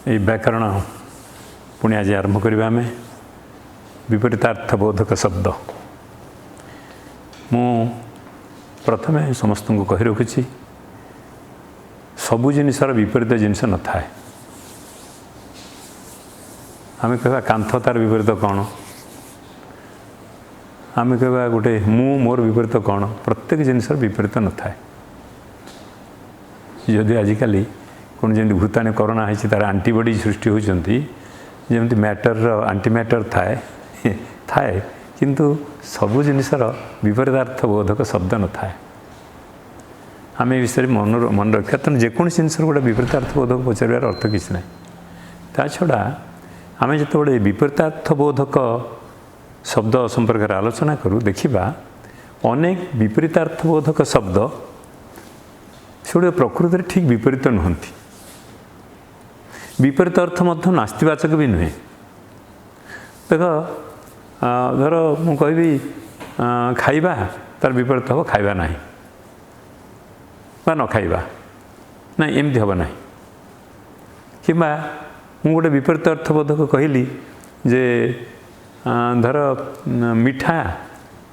ये व्याकरण पुणी आज आरंभ करवा आम विपरीतार्थबोधक शब्द। मु प्रथम समस्त को कही रखुची सबु जिनसर विपरीत जिनस न थाए। आम कह कांथ तार विपरीत कौन, आम कह गोटे मु मोर विपरीत कौन, प्रत्येक जिनसर विपरीत न थाए। जदि आजिकल कौन जमी भूताणी कोरोना है तार आंटीबॉडी सृष्टि होती जमी मैटर आंटीमैटर थाए थाए किंतु सबु जिनसर विपरीतार्थ बोधक शब्द न थाए। आम विषय मन रखा तेना जेको जिनसर गोटे विपरीतार्थ बोधक पचार अर्थ किसी ना। ता छड़ा आम जो विपरीतार्थ बोधक शब्द संपर्क आलोचना करूँ देखा अनेक विपरीतार्थ बोधक शब्द से प्रकृति ठीक विपरीत नुहति। विपरीत अर्थ मध्य नास्तिवाचक भी नुहे। देख धर मु कहबी खाइबा तार विपरीत हम खाइबा नहीं बा न खाइबा ना एमती हम ना कि मु गोटे विपरीत अर्थबोधक कहली जे धर मिठा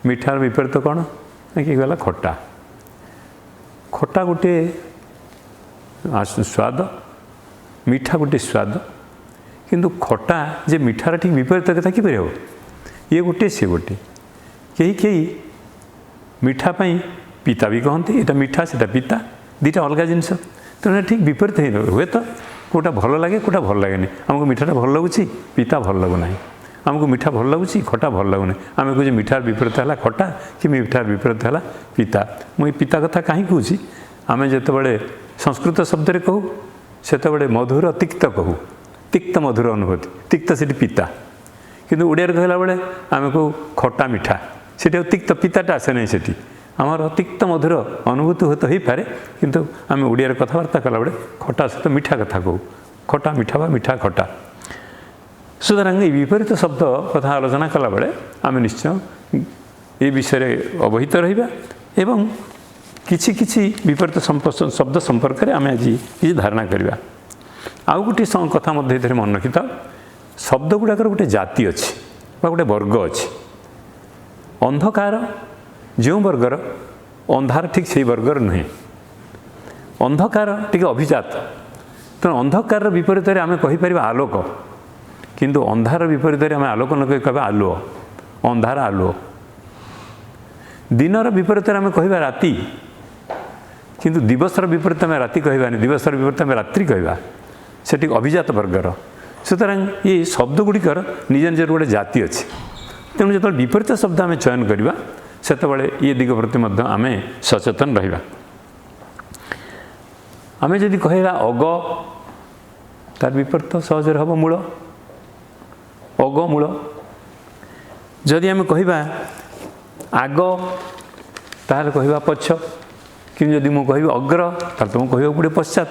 मिठार विपरीत कौन कि गला खट्टा। खट्टा गोटे स्वाद मिठा गोटे स्वाद किंतु खट्टा जे मिठार ठीक विपरीत कथा कि हो ये गोटे सी गोटे कहीं कहीं मिठा पाई पिता भी कहते यहाँ मिठा से पिता दुईटा अलग जिनस तेना ठीक विपरीत ही हुए तो कौटा भल लगे कौटा भल लगे नहीं। आमको मिठाटा भल लगुच पिता भल लगुना, आमको मिठा भल लगुच खटा भल लगुना। आम कहे मिठार विपरीत है खटा कि मिठार विपरीत है पिता। मुझे पिता कथा कहीं कौच आम जो संस्कृत शब्द कहूँ से मधुर तिक्त कहूँ तिक्त मधुर अनुभूति तिक्त से पिता किंतु ओडिया कहला बेले आम कहूँ खटा मिठा से तिक्त पिताटा आसे नहीं से आमर तिक्त मधुर अनुभूति हुए तो हो पारे किंतु आम ओडिया कथबार्ता कला बेले खटा सहित मिठा कथा कहूँ खटा मिठा बा मिठा खटा। सुतरां विपरीत शब्द कथा आलोचना कला बेले आम निश्चय ये विषय अवहित रहिबा एवं किछि किछि विपरीत शब्द संपर्क में आम आज किसी धारणा करवा। आउ गोटे कथा मध्य मन रखी था शब्द गुड़ाकर गोटे जाति अच्छी गोटे वर्ग अच्छी। अंधकार जो वर्गर अंधार ठीक से वर्गर नुहे। अंधकार टी अभिजात तेणु अंधकार विपरीत आम कहीपर आलोक किंतु अंधार विपरीत आम आलोक न कह आलुओ अंधार आलुओ। दिनर विपरीत आम कह राति किंतु दिवसर विपरीत आम राति कहबानी दिवसर विपरीत आम रात्रि कहवा से अभिजात वर्गर। सुतरां ये शब्द गुड़िकर निज निजर गोटे जाति अच्छी तेणु जो विपरीत शब्द आम चयन करवा से ये दिग प्रति आम सचेतन रहिबा। आम जदि कहला अग तार विपरीत सहज हम मूल अग मूल। जदि आम कहवा आग ताल कहवा पछ कि जदि मु कह अग्र तार तुम कह पड़े पश्चात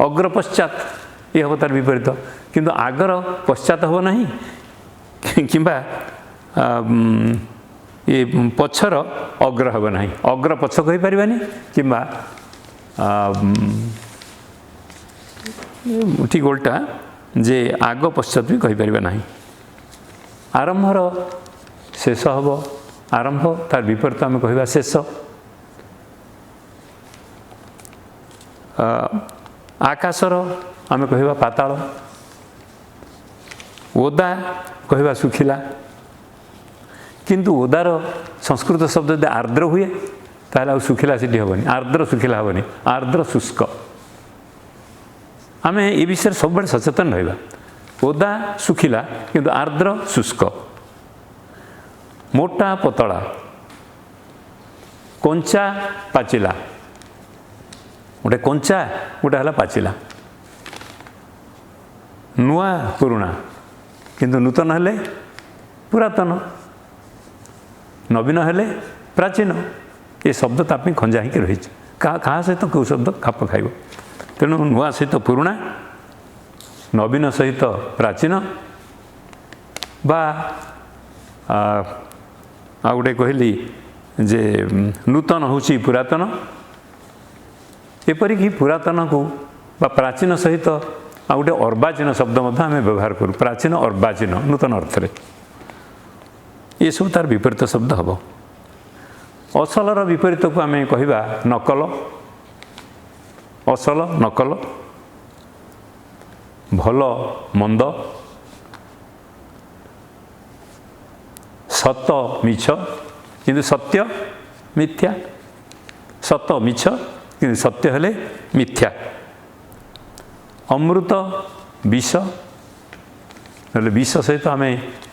अग्र पश्चात ये हम तार विपरीत किंतु आगर पश्चात हम नहीं कि ये पछर अग्र हम नहीं अग्र पछ कही पारिबानी कि ठीक उल्टा जे आग पश्चात भी कही पारिबा नहीं। आरंभर शेष हम आरंभ तार विपरीत आम कहवा शेष। आकाशर आम कहवा पाताल ओदा कहवा सुखिला किंतु ओदार संस्कृत शब्द यदि आर्द्र हुए ताल आ सुखिला सीटी हेनी आर्द्र सुखिला हेनी आर्द्र शुष्क। आम ये विषय सब सचेतन रहा ओदा सुखिला किंतु आर्द्र शुष्क मोटा पतला कंचा पाचिला गोटे कंचा गोटे है पाचिला नुआ पुराणा किंतु नूतन हेले पुरातन नवीन हेले प्राचीन ये शब्द ताप खंजा ही रही क्या सहित कौ शब्द खाप खाइब। तेणु नुआ सहित पुराणा नवीन सहित प्राचीन बा आ गोटे कहली जे नूतन होची पुरातन एपरिक पुरातन को बा प्राचीन सहित आ गोटे अर्वाचीन शब्द आम व्यवहार करूँ प्राचीन अर्वाचीन नूतन अर्थ ये सब तार विपरीत शब्द हम असलर विपरीत को आम कहवा नकल असल नकल भल मंद सत मिछ किंतु सत्य मिथ्या सत मिछ किंतु सत्य हेले मिथ्या अमृत विष ना विष सहित आम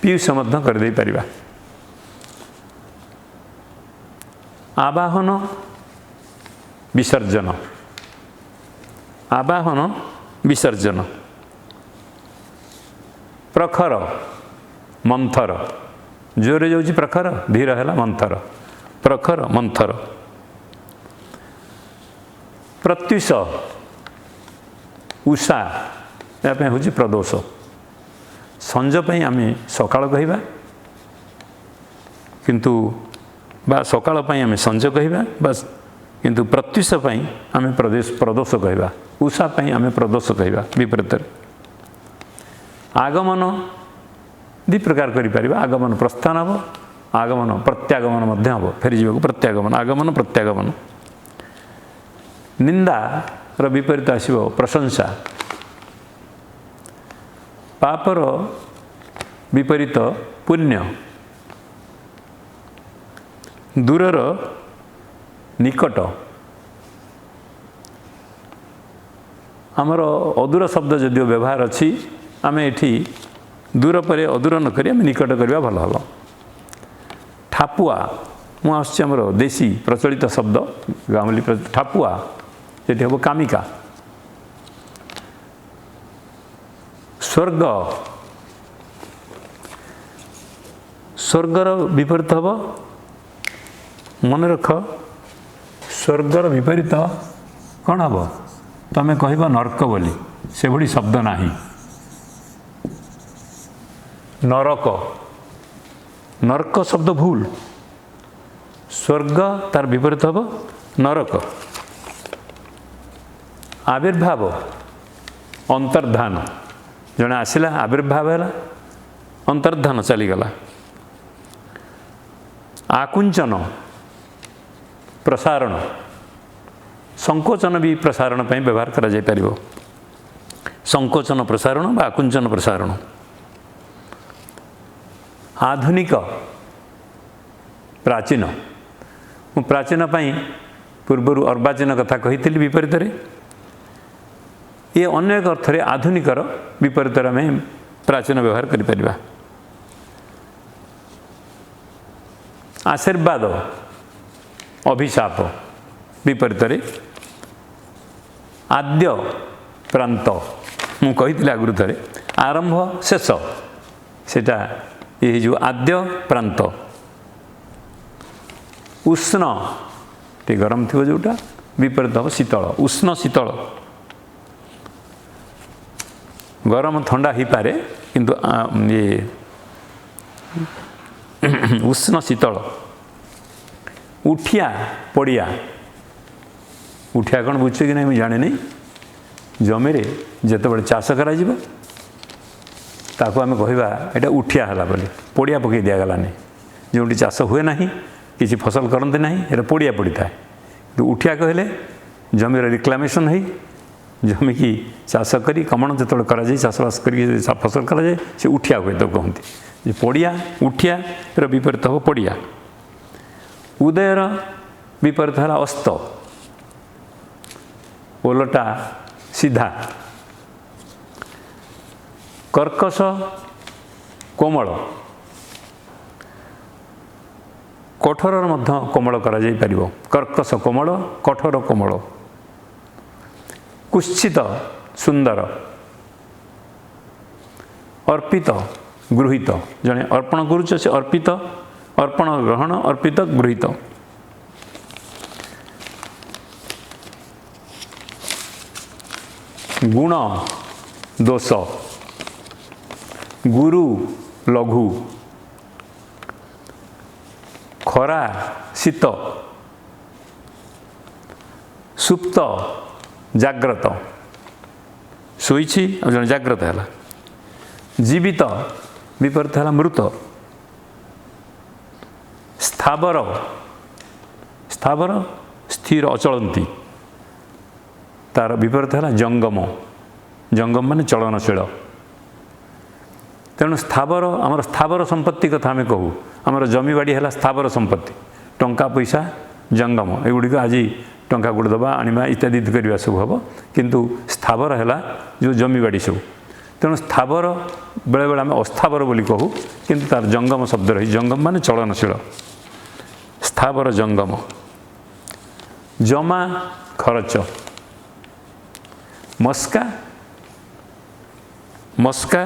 पीयूष करदे पारिबा आवाहन विसर्जन आवाहन विसर्जन प्रखर मंथर जोरे जाऊँ प्रखर धीर है मंथर प्रखर मंथर प्रत्युष उषा या हूँ प्रदोष संजपाई आम सकाळ कहवा किंतु बा सकाळ आम संज कहवा बस किंतु प्रत्युष आम प्रदोष कहवा उषा आम प्रदोष कहवा विपरीत आगमन दि प्रकार करिपारिबा आगमन प्रस्थान हम आगमन प्रत्यागमन मध्य हम फेरी जावाक प्रत्यागमन आगमन प्रत्यागमन निंदा र विपरीत आसिबो प्रशंसा पापर विपरीत पुण्य दूरर निकट आमर अदूर शब्द जदिव व्यवहार अच्छी आम एठी दूर पर अदूर नक निकट करवा भल हम ठापुआ मुझे देशी प्रचलित शब्द गाँवली ठापुआ ये हम कामिका स्वर्ग स्वर्गर विपरीत हम मन रख स्वर्गर विपरीत कौन हम तमें कह नरक बोली से भली शब्द नहीं नरक नरक शब्द भूल स्वर्ग तार विपरीत हम नरक आविर्भाव अंतर्धान जड़े आसला आविर्भाव है अंतर्धान चलीगला आकुंचन प्रसारण संकोचन भी प्रसारण पर व्यवहार करा जाय परिबो संकोचन प्रसारण बा आकुंचन प्रसारण आधुनिक प्राचीन मु प्राचीन पूर्वर अर्वाचीन कथा कही विपरीत ये अन्य एक अर्थ आधुनिकर विपरीत आम प्राचीन व्यवहार करिपरिबा आशीर्वाद अभिशाप विपरीत आद्य प्रांत मु कही आगुरी थे आरंभ शेष सेटा ये जो आद्य प्रांत उष्ण टे गरम थी जोटा विपरीत हम शीतल उष्ण शीतल गरम ठंडा ही पारे किंतु ये उष्ण शीतल उठिया पड़िया उठिया कौन बुझे कि नहीं मुझे जाने नहीं जमी जिते चाष करा ताको आम कहवा यहाँ उठिया है बोली पड़िया पकई दिगलानी जो चाष हुए ना किसी फसल करते ना ये पड़िया पड़ी था तो उठिया कहले जमीर रिक्लामेसन है जमी की चाष करी कमण जो चाषबास कर फसल कराए से उठिया हुए तो कहते पड़िया उठिया विपरीत हम पड़िया उदयर विपरीत है अस्त ओलटा सीधा कर्कश कोमल कठोर मध्य कोमल करा जाई परिबो कर्कश कोमल कठोर कोमल कुत्सित सुंदर अर्पित गृहीत जने अर्पण करुच से अर्पित अर्पण ग्रहण अर्पित गृहीत गुण दोष गुरु लघु खरा शीत सुप्त जाग्रत ଶୋଇଛି ଆଉ ଜଣେ ଜାଗ୍ରତ ହେଲା। ଜୀବିତ ବିପରୀତ ହେଲା ମୃତ। ସ୍ଥାବର ସ୍ଥାବର ସ୍ଥିର ଅଚଳନ୍ତି, ତାର ବିପରୀତ ହେଲା ଜଙ୍ଗମ। ଜଙ୍ଗମ ମାନେ ଚଳନଶୀଳ। ତେଣୁ ସ୍ଥାବର ଆମର ସ୍ଥାବର ସମ୍ପତ୍ତି କଥା ଆମେ କହୁ। ଆମର ଜମିବାଡ଼ି ହେଲା ସ୍ଥାବର ସମ୍ପତ୍ତି। ଟଙ୍କା ପଇସା ଜଙ୍ଗମ, ଏଗୁଡ଼ିକ ଆଜି ଟଙ୍କା ଗୁଡ଼ ଦେବା ଆଣିବା ଇତ୍ୟାଦି କରିବା ସବୁ ହେବ, କିନ୍ତୁ ସ୍ଥାବର ହେଲା ଯେଉଁ ଜମିବାଡ଼ି ସବୁ। ତେଣୁ ସ୍ଥାବର ବେଳେବେଳେ ଆମେ ଅସ୍ଥାବର ବୋଲି କହୁ, କିନ୍ତୁ ତାର ଜଙ୍ଗମ ଶବ୍ଦ ରହି, ଜଙ୍ଗମ ମାନେ ଚଳନଶୀଳ। ସ୍ଥାବର ଜଙ୍ଗମ। ଜମା ଖରଚ। ମସ୍କା ମସ୍କା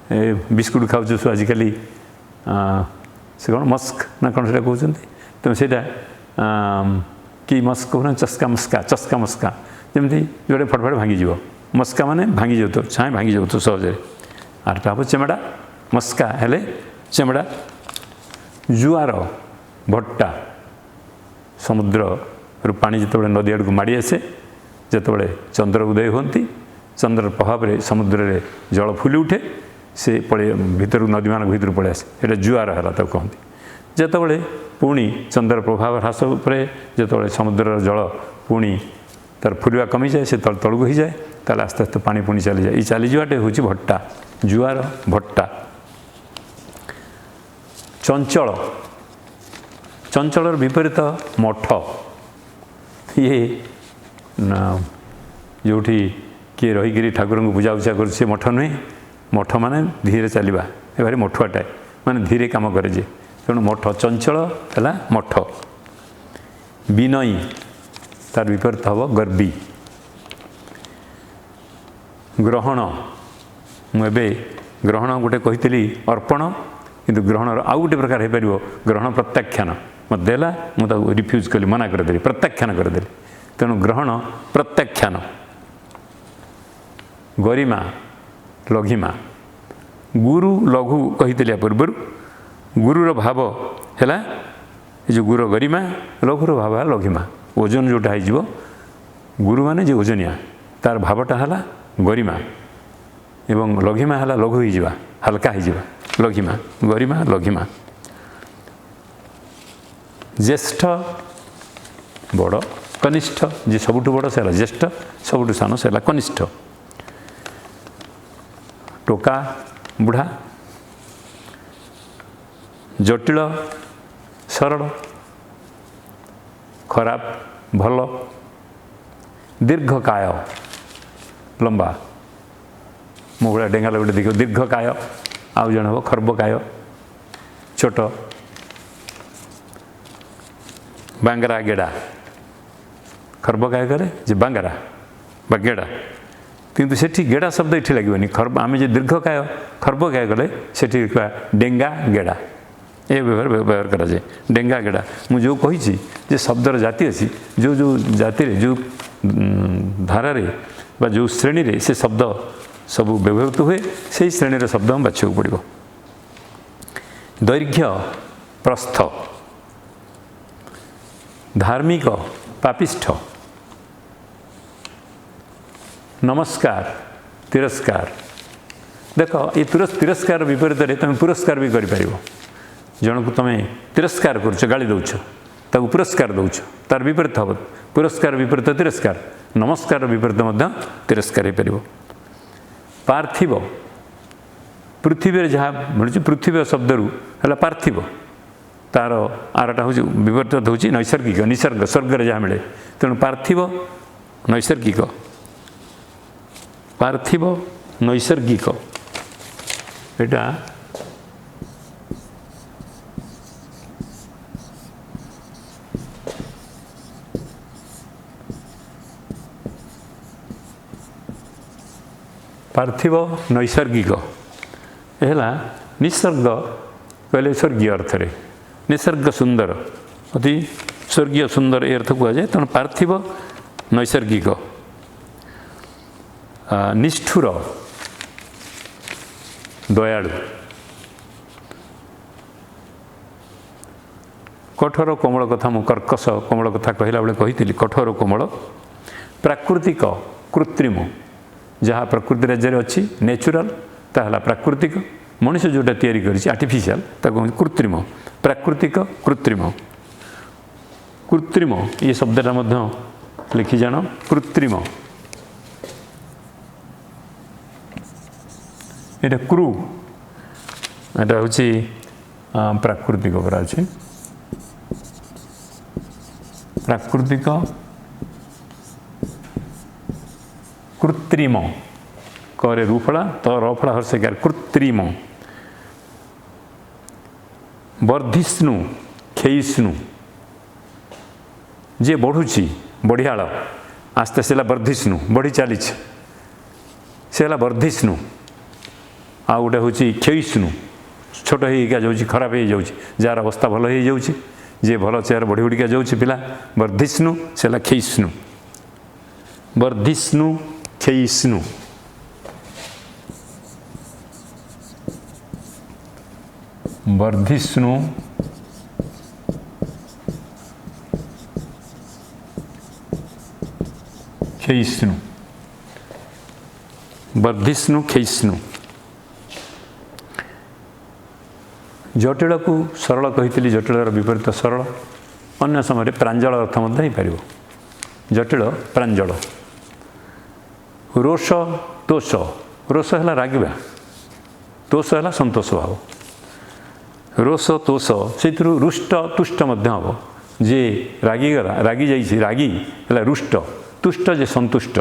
ଏ ବିସ୍କୁଟ ଖାଉଛୁ ଆଜିକାଲି, ସେ କ'ଣ ମସ୍କ ନା କ'ଣ ସେଇଟା କହୁଛନ୍ତି, ତେଣୁ ସେଇଟା କି ମସ୍କ କହୁନା, ଚସ୍କା ମସ୍କା, ଚସ୍କା ମସ୍କା, ଯେମିତି ଯେଉଁଟା ଫଟଫଟ ଭାଙ୍ଗିଯିବ। ମସ୍କା ମାନେ ଭାଙ୍ଗି ଯାଉଥିବ, ଛାଏଁ ଭାଙ୍ଗି ଯାଉଥିବ ସହଜରେ। ଆରଟା ହେବ ଚେମଡ଼ା। ମସ୍କା ହେଲେ ଚେମଡ଼ା। ଜୁଆର ଭଟ୍ଟା। ସମୁଦ୍ରରୁ ପାଣି ଯେତେବେଳେ ନଦୀ ଆଡ଼କୁ ମାଡ଼ି ଆସେ, ଯେତେବେଳେ ଚନ୍ଦ୍ର ଉଦୟ ହୁଅନ୍ତି, ଚନ୍ଦ୍ରର ପ୍ରଭାବରେ ସମୁଦ୍ରରେ ଜଳ ଫୁଲି ଉଠେ, ସେ ପଳେଇ ଭିତରକୁ ନଦୀମାନଙ୍କ ଭିତରକୁ ପଳେଇ ଆସେ, ସେଇଟା ଜୁଆର ହେଲା ତାକୁ କହନ୍ତି। ଯେତେବେଳେ ପୁଣି ଚନ୍ଦ୍ର ପ୍ରଭାବ ହ୍ରାସ ପରେ ଯେତେବେଳେ ସମୁଦ୍ରର ଜଳ ପୁଣି ତାର ଫୁଲିବା କମିଯାଏ, ସେ ତଳକୁ ହେଇଯାଏ, ତାହେଲେ ଆସ୍ତେ ଆସ୍ତେ ପାଣି ପୁଣି ଚାଲିଯାଏ। ଏଇ ଚାଲିଯିବାଟେ ହେଉଛି ଭଟ୍ଟା, ଜୁଆର ଭଟ୍ଟା। ଚଞ୍ଚଳ। ଚଞ୍ଚଳର ବିପରୀତ ମଠ। ଇଏ ଯେଉଁଠି କିଏ ରହିକିରି ଠାକୁରଙ୍କୁ ପୂଜାଉଜା କରୁଛି ସେ ମଠ ନୁହେଁ। ମଠ ମାନେ ଧୀରେ ଚାଲିବା, ଏ ଭାରି ମଠୁଆଟାଏ, ମାନେ ଧୀରେ କାମ କରେ ଯେ, ତେଣୁ ମଠ। ଚଞ୍ଚଳ ହେଲା ମଠ। ବିନୟୀ, ତାର ବିପରୀତ ହେବ ଗର୍ବୀ। ଗ୍ରହଣ। ମୁଁ ଏବେ ଗ୍ରହଣ ଗୋଟେ କହିଥିଲି ଅର୍ପଣ, କିନ୍ତୁ ଗ୍ରହଣର ଆଉ ଗୋଟେ ପ୍ରକାର ହୋଇପାରିବ ଗ୍ରହଣ ପ୍ରତ୍ୟାଖ୍ୟାନ। ମୋତେ ହେଲା, ମୁଁ ତାକୁ ରିଫ୍ୟୁଜ୍ କଲି, ମନା କରିଦେଲି, ପ୍ରତ୍ୟାଖ୍ୟାନ କରିଦେଲି। ତେଣୁ ଗ୍ରହଣ ପ୍ରତ୍ୟାଖ୍ୟାନ। ଗରିମା ଲଘିମା। ଗୁରୁ ଲଘୁ କହିଥିଲି ପୂର୍ବରୁ। ଗୁରୁର ଭାବ ହେଲା ଏ ଯେଉଁ ଗୁରୁ ଗରିମା, ଲଘୁର ଭାବ ହେଲା ଲଘିମା, ଓଜନ ଯେଉଁଟା ହେଇଯିବ। ଗୁରୁ ମାନେ ଯେ ଓଜନିଆ, ତାର ଭାବଟା ହେଲା ଗରିମା, ଏବଂ ଲଘିମା ହେଲା ଲଘୁ ହେଇଯିବା, ହାଲକା ହେଇଯିବା। ଲଘିମା, ଗରିମା, ଲଘିମା। ଜ୍ୟେଷ୍ଠ ବଡ଼, କନିଷ୍ଠ, ଯିଏ ସବୁଠୁ ବଡ଼ ସେ ହେଲା ଜ୍ୟେଷ୍ଠ, ସବୁଠୁ ସାନ ସେ ହେଲା କନିଷ୍ଠ। ଟୋକା ବୁଢ଼ା। ଜଟିଳ ସରଳ। ଖରାପ ଭଲ। ଦୀର୍ଘକାୟ ଲମ୍ବା, ମୋ ଭଳିଆ ଡେଙ୍ଗା ଲୋକଟେ ଦେଖିବ ଦୀର୍ଘକାୟ, ଆଉ ଜଣେ ହେବ ଖର୍ବକାୟ ଛୋଟ। ବାଙ୍ଗରା ଗେଡ଼ା। ଖର୍ବକାୟ କରେ ଯେ ବାଙ୍ଗରା ବା ଗେଡ଼ା, କିନ୍ତୁ ସେଠି ଗେଡ଼ା ଶବ୍ଦ ଏଠି ଲାଗିବନି। ଆମେ ଯେ ଦୀର୍ଘକାୟ ଖର୍ବକାୟ କଲେ ସେଠି ଡେଙ୍ଗା ଗେଡ଼ା, ଏ ବ୍ୟବହାର କରାଯାଏ। ଡେଙ୍ଗା ଗେଡ଼ା। ମୁଁ ଯେଉଁ କହିଛି ଯେ ଶବ୍ଦର ଜାତି ଅଛି, ଯେଉଁ ଯେଉଁ ଜାତିରେ ଯେଉଁ ଧାରାରେ ବା ଯେଉଁ ଶ୍ରେଣୀରେ ସେ ଶବ୍ଦ ସବୁ ବ୍ୟବହୃତ ହୁଏ, ସେହି ଶ୍ରେଣୀର ଶବ୍ଦ ଆମେ ବାଛିବାକୁ ପଡ଼ିବ। ଦୈର୍ଘ୍ୟ ପ୍ରସ୍ଥ। ଧାର୍ମିକ ପାପିଷ୍ଠ। ନମସ୍କାର ତିରସ୍କାର। ଦେଖ ଏ ତିରସ୍କାର ବିପରୀତରେ ତୁମେ ପୁରସ୍କାର ବି କରିପାରିବ। ଜଣକୁ ତୁମେ ତିରସ୍କାର କରୁଛ, ଗାଳି ଦେଉଛ, ତାକୁ ପୁରସ୍କାର ଦେଉଛ, ତାର ବିପରୀତ ହେବ ପୁରସ୍କାର, ବିପରୀତ ତିରସ୍କାର। ନମସ୍କାର ବିପରୀତ ମଧ୍ୟ ତିରସ୍କାର ହୋଇପାରିବ। ପାର୍ଥିବ। ପୃଥିବୀରେ ଯାହା ମିଳୁଛି, ପୃଥିବୀ ଶବ୍ଦରୁ ହେଲା ପାର୍ଥିବ, ତାର ଆରଟା ହେଉଛି ବିପରୀତ ହେଉଛି ନୈସର୍ଗିକ, ନିସର୍ଗ, ସ୍ୱର୍ଗରେ ଯାହା ମିଳେ। ତେଣୁ ପାର୍ଥିବ ନୈସର୍ଗିକ। ପାର୍ଥିବ ନୈସର୍ଗିକ, ଏଇଟା ପାର୍ଥିବ ନୈସର୍ଗିକ ହେଲା ନିସର୍ଗ କହିଲେ ସ୍ୱର୍ଗୀୟ ଅର୍ଥରେ, ନିସର୍ଗ ସୁନ୍ଦର, ଅତି ସ୍ୱର୍ଗୀୟ ସୁନ୍ଦର ଏ ଅର୍ଥ କୁହାଯାଏ। ତେଣୁ ପାର୍ଥିବ ନୈସର୍ଗିକ। ନିଷ୍ଠୁର ଦୟାଳୁ। କଠୋର କୋମଳ କଥା ମୁଁ କର୍କଶ କୋମଳ କଥା କହିଲା ବେଳେ କହିଥିଲି, କଠୋର କୋମଳ। प्राकृतिक कृत्रिम जहाँ प्रकृति राज्य अच्छी नेचुरल ताहला प्राकृतिक मनुष्य जोटा तैयारी करिछि आर्टिफिशियल ताको कृत्रिम प्राकृतिक कृत्रिम कृत्रिम ये शब्दटा मध्य लिखि जान कृत्रिम एटा क्रू एटा होछि प्राकृतिक करा अछि प्राकृतिक कृत्रिम करे रूफड़ा तो रफड़ा हर्षकार कृत्रिम वर्धिष्णु खेयिष्णु जे बढ़ुची बढ़ियाल आस्ते से वर्धिष्णु बढ़ी चली से वर्धिष्णु आ गोटे हूँ क्षयिष्णु छोट हो जाऊँगी खराब हो जाऊँगी जार अवस्था भल हो जाऊँगी जे भल चेयर बढ़ी बढ़िका जाऊँगी पिला वर्धिष्णु से क्षयिष्णु वर्धिष्णु क्षयिष्णु वर्धिष्णु क्षयिष्णु वर्धिष्णु क्षयिष्णु जटिल को सरल कही जटिल विपरीत सरल अन्य समय प्रांजल अर्थ हो पार जटिल प्रांजल रोष तोष रोष है रागिबा तोष है संतोष भाव रोष तोष से रुष्ट तुष्ट हम जे रागिगला रागी जाइए रागी है रुष्ट तुष्ट जे संतुष्ट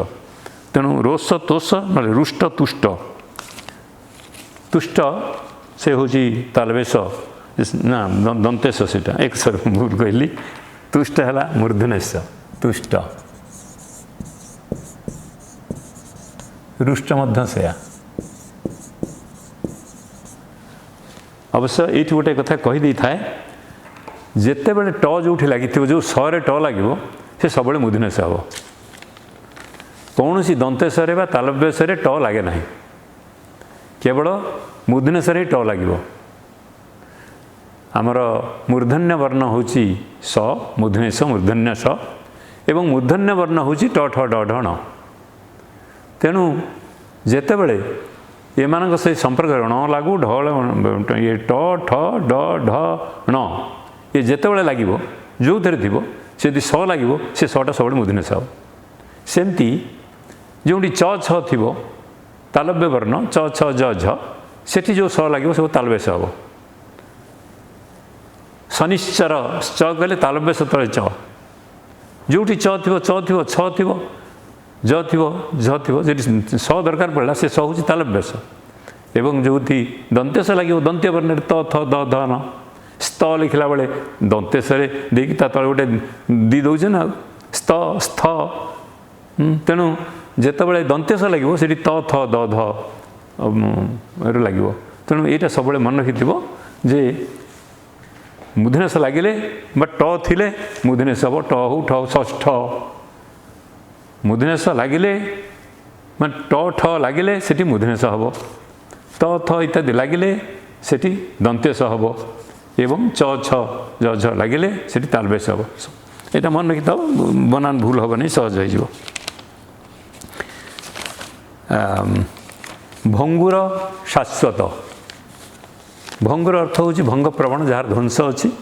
तेणु रोष तोष ना रुष्ट तुष्ट तुष्ट से हूँ तालवेश ना दंतेश से एक सर भूल कहली तुष्ट है मूर्धनेश तुष्ट रुष्ट से अवश्य ये गोटे कथा कहीदे थाए जिते बड़े ट जो लगी जो सरे ट लगे से सब मूर्धनेश हम कौन सी दंतेश्वर व तालव्यस्वर ट लगे ना केवल मूर्धनेश्वर ही ट लगे आमर मूर्धन्य वर्ण हूँ स मूर्धनेश मूर्धन्य स एवं मूर्धन्य वर्ण हूँ ट ठ ड ढ ण तेणु जितेबले एमान से संपर्क ण लागू ढल ये ट ठ ड ढ ण ये जितेबले लगे जो थे थी से स लगे से सटा सब मूर्धनेश हम सेमती जो च छ थी तालव्य वर्ण च छ ज झ सेठी जो स लगे सब तालवेश हम शनिश्चर च कहले तालव्यस तले च जो च थी छ थी ज थी झ थी स दरकार पड़ा से स हूँ तालव्यस एवं जो दंतेश लगे दंत्य वर्ण त थ द ध न स्त लिखला बेले दंतेश देखिए तले गोटे दी दौचे ना स्त स्थ तेणु जितेबाला दंतेश लगे से त थ द ध लगे तेणु यहाँ सब मन रखि जे मूर्धनेश लगिले ट थिले मूर्धनेश हम ट हूँ ठ ष्ठ मूर्धनेश लगिले ट ठ लगिले से मूर्धनेश हम त थ इत्यादि लगिले से दंतेश हम एवं च छ ज झ लगिले से तालवेश हम यहाँ मन रखि बनान भूल हम नहीं सहज हो भंगुर शाश्वत भंगुर अर्थ हूँ भंग प्रवण जार ध्वंस अच्छी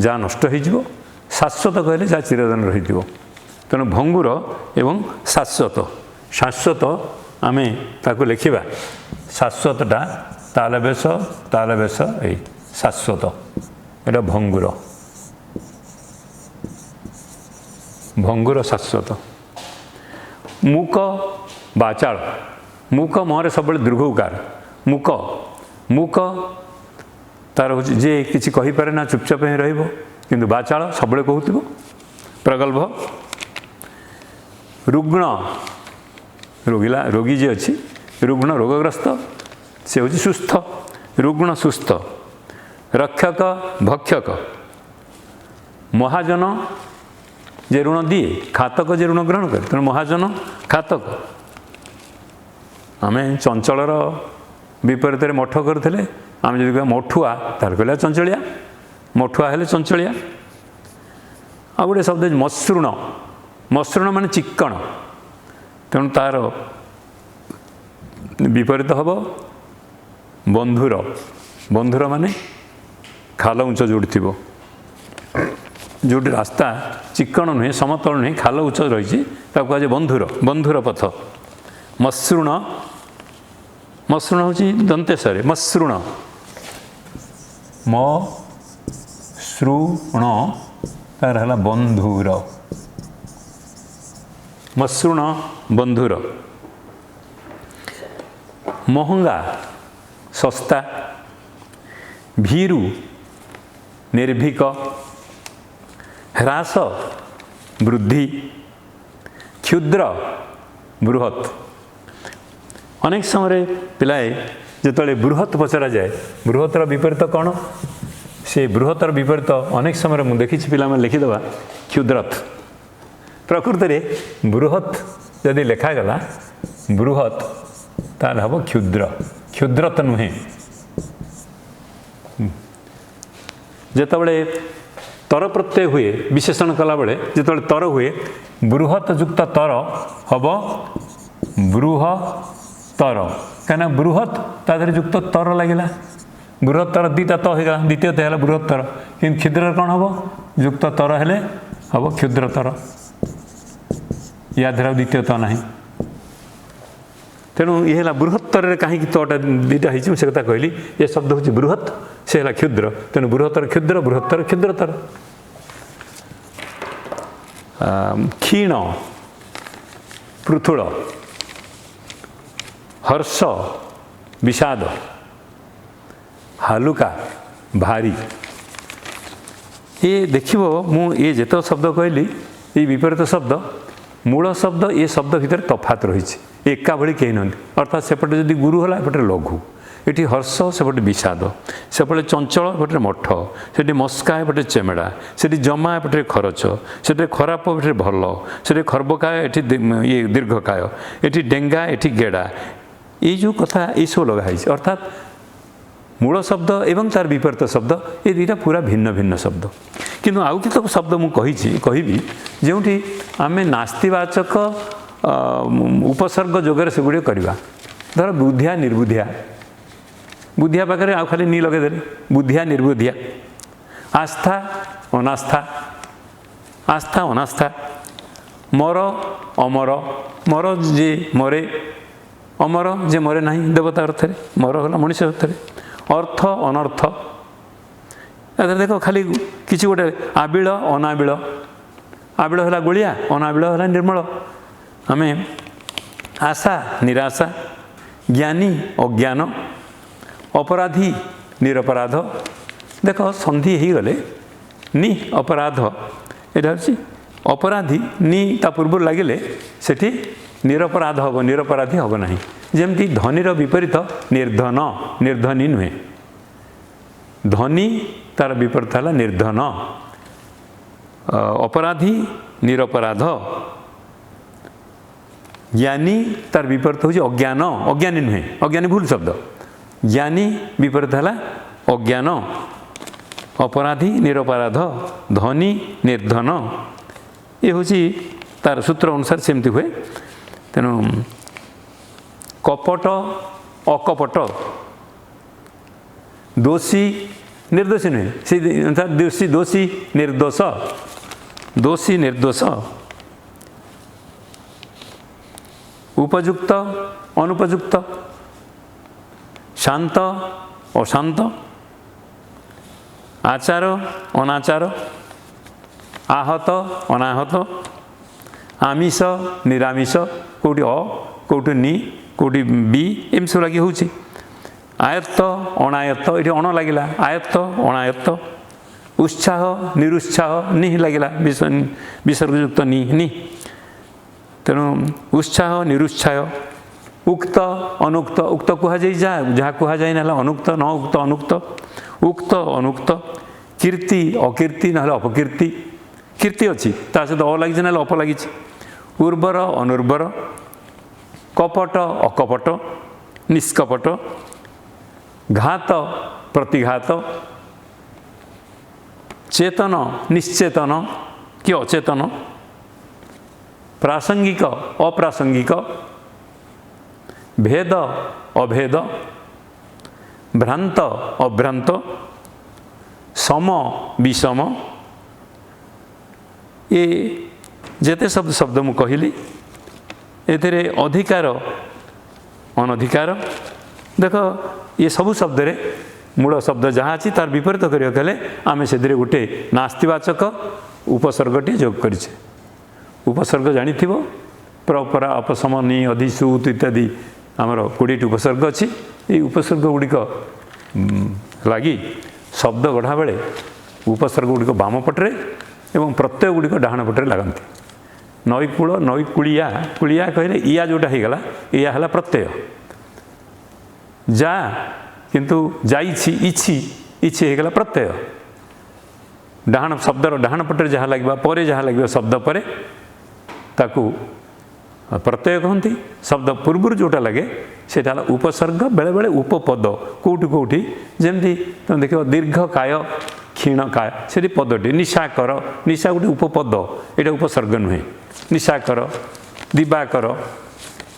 जहाँ नष्ट हो शाश्वत कहले जहाँ चिरदिन रही तेणु भंगुर एवं शाश्वत शाश्वत आम ताको लिखा शाश्वतटा तालवेश तालवेश ए शाश्वत एटा भंगुर भंगुर शाश्वत मूक बाचाल मूक महरे सब दीर्घ उकार मूक मूक तार हूँ जे किसी कहीपे ना चुपचाप ही रु बाचाल सब कहूब प्रगल्भ रुग्ण रोगिला रोगी जे अच्छी रुग्ण रोगग्रस्त से हूँ सुस्थ रुग्ण सुस्थ रक्षक भक्षक महाजन जे ऋण दिए खातक जे ऋण ग्रहण करे तेणु महाजन खातक आम चंचलर विपरीत मठ करते आम जब कह मठुआ तार कहला चंचलिया मठुआ हेले चंचलिया आ गोटे शब्द मसृण मसृण मान चिक्कण तेणु तार विपरीत हम बंधुर बंधुर माने खाल उच्च जोड़ी थी जो रास्ता चिक्कण नुहे समतल नुहे खाल उच्च रही कहुए बंधुर बंधुर पथ मसृण मसृण हूँ दंतेश्वर मसृण मसृण तार है बंधुर मसृण बंधुर महंगा सस्ता भीरु निर्भीक ह्रास वृद्धि क्षुद्र बृहत् अनेक समय पिलाए जिते बृहत् पचरा जाए बृहत्तर विपरीत कौन से बृहत्तर विपरीत अनेक समय मुझे देखी पिला लिखिदेवा क्षुद्रत प्रकृति में बृहत् जदि लिखागला बृहत् तार हम क्षुद्र क्षुद्रत नुहे जिते तर प्रत्यय हुए विशेषण कला बेले जिते तर हुए बृहत् युक्त तर हम बृहत्तर कहीं बृहत् तादेह युक्त तर लगे बृहत्तर दीटा तो होगा द्वितीय है बृहत्तर कि क्षुद्र कौन हम युक्त तर हेले हम क्षुद्रतर या धारा द्वितीय तो ना तेणु ये बृहत्तर कहीं तटा दुईटा हो से कथा कहली ये शब्द हूँ बृहत् से है क्षुद्र तेणु बृहत्तर क्षुद्र बृहत्तर क्षुद्रतर क्षीण पृथुल हर्ष विषाद हालुका भारी ये देखो मुझे जिते शब्द कहली ये विपरीत शब्द मूल शब्द ये शब्द भितर तफात रही एका भली कहीं ना अर्थात सेपटे जदि गुरु है एपटे लघु ये हर्ष सेपटे विषाद सेपटे चंचल एपटे मठ से मस्का एपटे चेमेड़ा से जमा एपटे खरच से खराब एपटे भल से खर्बकाय ये दीर्घकाय ये डेंगा ये गेड़ा ये जो कथा ये सब लगाई अर्थात मूल शब्द एवं तार विपरीत शब्द ये दुईटा पूरा भिन्न भिन्न शब्द किंतु आउ केतक शब्द मुझे कहबी जो आम नास्तिवाचक उपसर्ग जोगर से गुड़े करवा धर बुद्धिया निर्बुद्धिया बुद्धिया पाखे आउ खाली नी लगेदे बुद्धिया निर्बुद्धिया आस्था अनास्था आस्था अनास्था मर अमर मर जे मरे अमर जे मरे ना देवता अर्थ मर है मनुष्य अर्थ अर्थ अनर्थ देख खाली किसी गोटे आबिल अनाबिल आबिल है गोलिया अनाबिल है निर्मल आम आशा निराशा ज्ञानी अज्ञान अपराधी निरपराध देख संधि हो गले नि अपराध यहाँ हूँ अपराधी नि ता पूर्व लगे सेठी निरपराध हम निरपराधी हम ना जमती धनीर विपरीत निर्धन निर्धनी नुहे धनी तार विपरीत है निर्धन अपराधी निरपराध ज्ञानी तार विपरीत हूँ अज्ञान अज्ञानी नुहे अज्ञानी भूल शब्द ज्ञानी विपरीत है अज्ञान अपराधी निरपराध धनी निर्धन ये हूँ तार सूत्र अनुसार सेमती हुए तेणु कपट अकपट दोषी निर्दोषी नुहे से दोषी दोषी निर्दोष दोषी निर्दोष उपयुक्त अनुपयुक्त शांत अशांत आचार अनाचार आहत अनाहत आमिष निरामिष कौटी अ कौटी नि कौटी बी एम सब लगे हूँ आयत्त अनायत्त ये अण लगे आयत्त अनायत्त उत्साह निरुत्साह नि लगे विसर्गयुक्त नि तेणु उत्साह निरुत्साह उक्त अनुक्त उक्त कहुए जहाँ कहुए ना अनुक्त न उक्त अनुक्त उक्त अनुक्त कीर्ति अकीर्ति ना अपकीर्ति कीर्ति अच्छी ता सहित अ लगी ना अप लगी उर्वर अनुर्वर कपट अकपट निष्कपट घात प्रतिघात चेतन निश्चेतन कि अचेतन प्रासंगिक अप्रासंगिक, भेद अभेद, भ्रांत अभ्रांत, सम विषम, ये जेते शब्द शब्द मु कहली एथिरे अधिकार अनधिकार। देख ये सबू शब्द रे मूल शब्द जहाँ अच्छी तार विपरीत करें आम से गोटे नास्तिवाचक उपसर्गटी जोग कर। उपसर्ग जानी परपरा अपसमनी अधिसूत इत्यादि आमर 20टी उपसर्ग अच्छी। ये उपसर्ग गुड़िक लगी शब्द गढ़ा बेले उपसर्ग गुड़िक बाम पटरे एवं प्रत्यय गुड़िक डाहाण पटरे लगती। नईकूल नईकूलिया कूलिया कहले इया जोटा होगला या है प्रत्यय। जा किंतु जाइछि इछि इछि होगला प्रत्यय। डाहाण शब्दर डाहाण पटरे जहाँ लगे पर जहाँ लगे शब्द पर ताकू प्रत्यय कहती। शब्द पूर्व जोटा लगे से उपसर्ग बेले बेले उपपद कौटि कौटि जमती तुम देख दीर्घ काय क्षीण काय से पदटी निशाकर निशा गोटे उपपद यहाँ उपसर्ग नुहे। निशाकर दिवाकर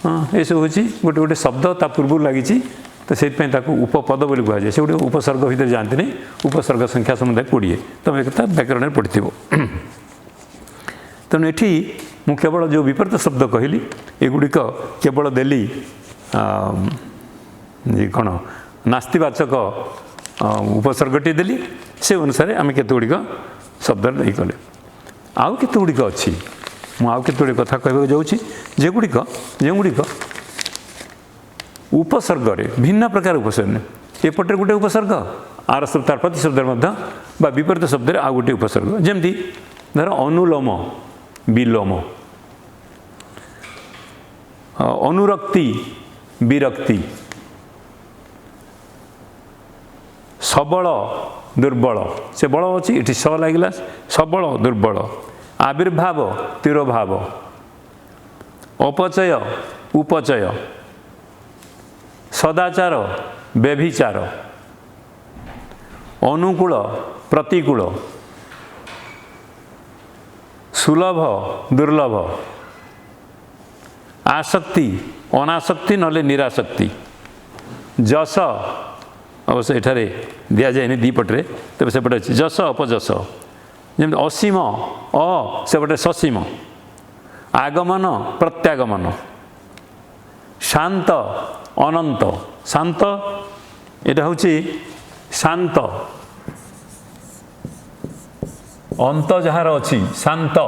हाँ ये सब हूँ गोटे गोटे शब्द ता पूर्व लगी तो से उपपद बोली कहुए से गोटे उपसर्ग भितर जाती नहीं। उपसर्ग संख्या समुदाय 20 तुम एक व्याकरण पढ़ी। तेणु ये मु केवल जो विपरीत शब्द कहली एगुड़िक केवल देली कौन नास्तिवाचक उपसर्गटी देली से अनुसार आम केतुड़िक शब्द नहीं कले। आउ केतुड़िक अच्छी मुझे कथा कहवाक जाऊँगी जेगुड़िक जेगुड़िक उपसर्ग भिन्न प्रकार उपसर्ग एपटे गोटे उपसर्ग आर शब्द तार प्रतिशब्द विपरीत शब्द आउ गोटे उपसर्ग जमती धर अनुलोम विलोम अनुरक्ति विरक्ति सबल दुर्बल से बल अच्छी ये स लगे सबल दुर्बल आविर्भाव तिरोभाव अपचय उपचय सदाचार व्यभिचार अनुकूल प्रतिकूल सुलभ दुर्लभ आसक्ति अनासक्ति नले निरासक्ति जस अवश्य एठारे दि जाए दीपटे तेज सेपटे अच्छी जस अपजस जमी असीम सेपटे ससीम आगमन प्रत्यागमन शांत अनंत शांत यहाँ हूँ शांत अंत जार अच्छी शांत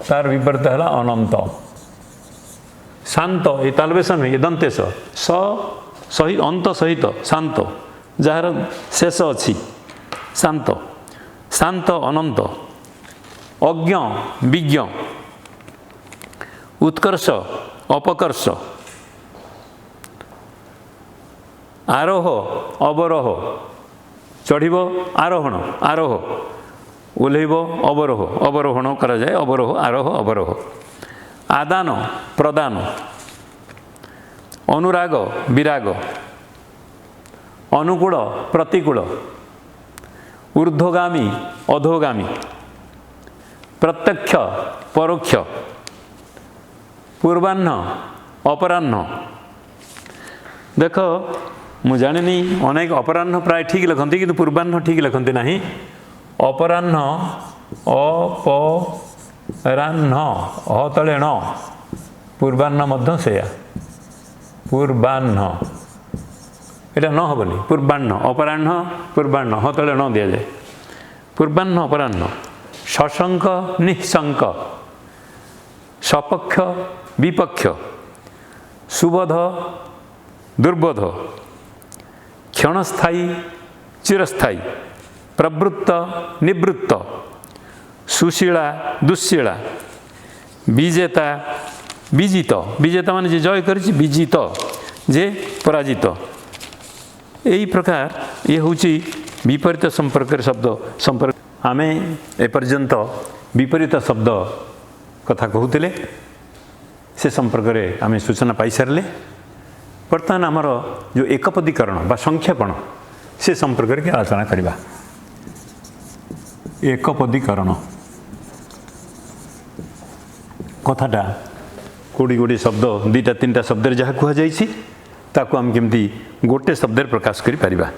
तार विपरीत है अनंत। शांत ये तालवेशन ये दंतेश सहित अंत सहित शांत जार शेष अच्छी शांत शांत अनंत अज्ञ विज्ञ उत्कर्ष अपकर्ष आरोह अवरोह चढ़ आरोहण आरोह ओल्हैब अवरोह अवरोहण करा जाए अवरोह आरोह अवरोह आदान प्रदान अनुराग विराग अनुकूल प्रतिकूल ऊर्ध्वगामी अधोगामी प्रत्यक्ष परोक्ष पूर्वाह्न अपराह्न। देख मु जानी अनेक अपराह्न प्राय ठीक लिखती कि पूर्वाह्न ठीक लिखती ना। अपराह्न अपराह्न ह तले न पूर्वाह्न मध्य से पूर्वाह्न यहाँ न हेनी पूर्वाह्न अपराह्न पूर्वाह्न ह तले न दि जाए पूर्वाह्न अपराह्न सशंक निःशंक सपक्ष विपक्ष सुबोध दुर्बोध क्षणस्थायी चिरस्थायी प्रवृत्त निवृत्त सुशीला दुश्शीला विजेता विजित विजेता मान जे जय कर विजित जे पराजित यही प्रकार ये हूँ विपरीत संपर्क शब्द संपर्क आम एपर्यंत विपरीत शब्द कथा कहूले से संपर्क में आम सूचना पाई सारे। बर्तमान आमर जो एकपदीकरण बा संक्षेपण से संपर्क में आलोचना करवा। एकपदीकरण कथाटा कोड़ी गोटे शब्द दुईटा तीन शब्द जहाँ कहुई ताकू आम केमती गोटे शब्द प्रकाश करिपरिबा।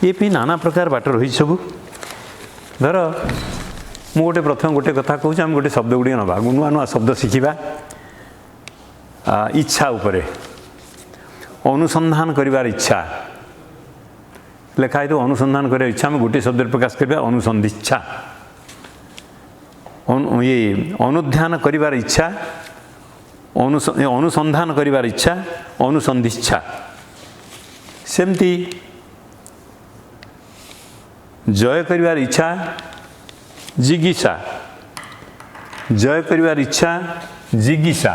ये नाना प्रकार बाट रही सब। धर मु गोटे प्रथम गोटे कथा कहूँ आम गोटे शब्द गुड़ी नवा नुआ नुआ शब्द शिखा इच्छा उपरे अनुसंधान करिवार इच्छा लेखाई तो अनुसंधान कर इच्छा आम गोटे शब्द प्रकाश करवा अनुसंधिच्छा ये अनुध्यान करिवार इच्छा अनुसंधान करिवार इच्छा अनुसंधिच्छा सेमती जय करिवार इच्छा जिगीषा जय करिवार इच्छा जिगीषा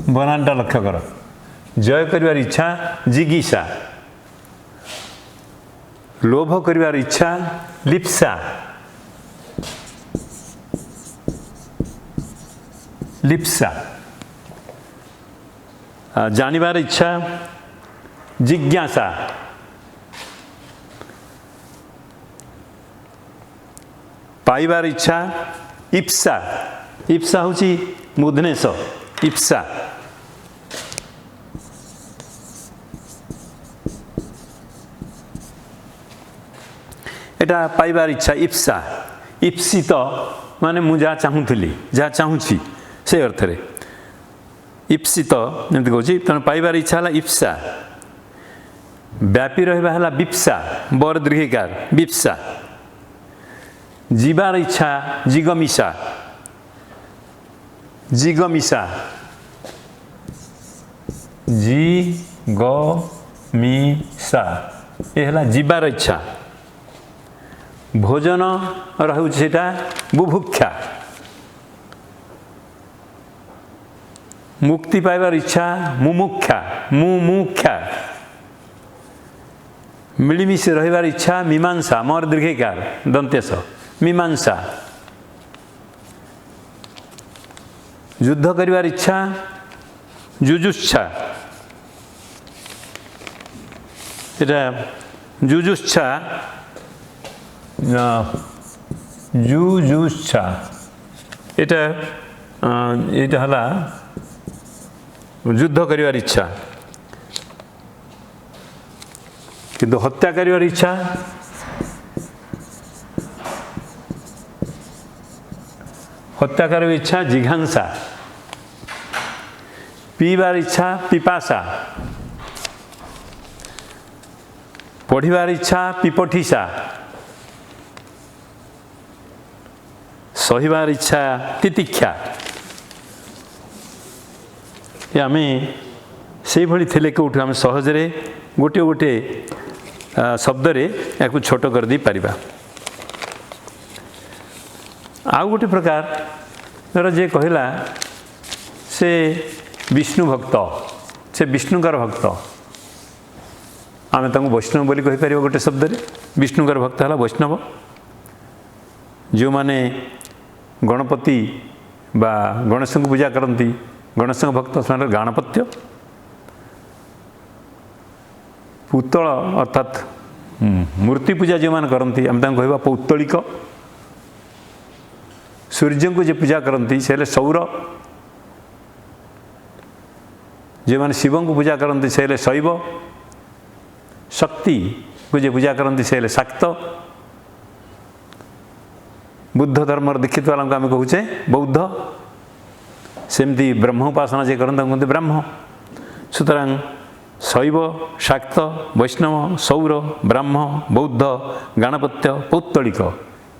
बनानटा लक्ष्य कर जय करिवार इच्छा जिगीषा लोभ करिवार इच्छा लिप्सा लिप्सा जानिबार इच्छा जिज्ञासा पाइबार इच्छा इप्सा इप्सा होची मुदनेश इप्सा एटा पाइबार इच्छा इप्सा इप्सित माने मु जहाँ चाहूली जहाँ चाहूँगी से अर्थ रे इप्सित जमी कहूँ तेना पाइबार इच्छा है इप्सा व्यापी रहा है विप्सा बर दीर्घिकार विप्सा जीवार इच्छा जिगमिषा जिगमिषा जिगमिषा ये है जीवार इच्छा भोजन रोटा बुभुक्षा मुक्ति पाइबार इच्छा मुमुक्षा मुमुक्षा मिलमिशि रहिबार इच्छा मीमांसा मोर दीर्घिकार दंतेश मीमांसा युद्ध करिवार इच्छा जुजुच्छा एटा जुजुच्छा जुजुच्छा एटा एटा हला युद्ध करिवार इच्छा किंतु हत्या करिवार इच्छा हत्या करिवार इच्छा जिघांसा पीबार इच्छा पिपासा पढ़िबार इच्छा पिपठिसा सहिबार इच्छा तितिक्षा आम से भली थे कौटू आम सहजरे गोटे गोटे शब्द रे या छोट कर दे पारिबा। आउ गोटे प्रकार धर जे कहला से विष्णु भक्त से विष्णुकर भक्त आम तांको वैष्णव बोली कहि परिबा गोटे शब्द रे विष्णुकर भक्त है वैष्णव जो माने गणपति बा गणेश को पूजा करती गणेश भक्त से गणपत्य पुतल अर्थात मूर्ति पूजा जो मैंने करती आम कह पौत्तलिक सूर्य को जो पूजा करती से सौर जो मैंने शिव को पूजा करती से शैव शक्ति को जो पूजा करती से शाक्त बुद्ध धर्म दीक्षित वाला आम कहूचे बौद्ध सेमती ब्रह्म उपासना जे करते कहते ब्राह्म सुतरां शैव शाक्त वैष्णव सौर ब्राह्म बौद्ध गणपत्य पौत्तलिक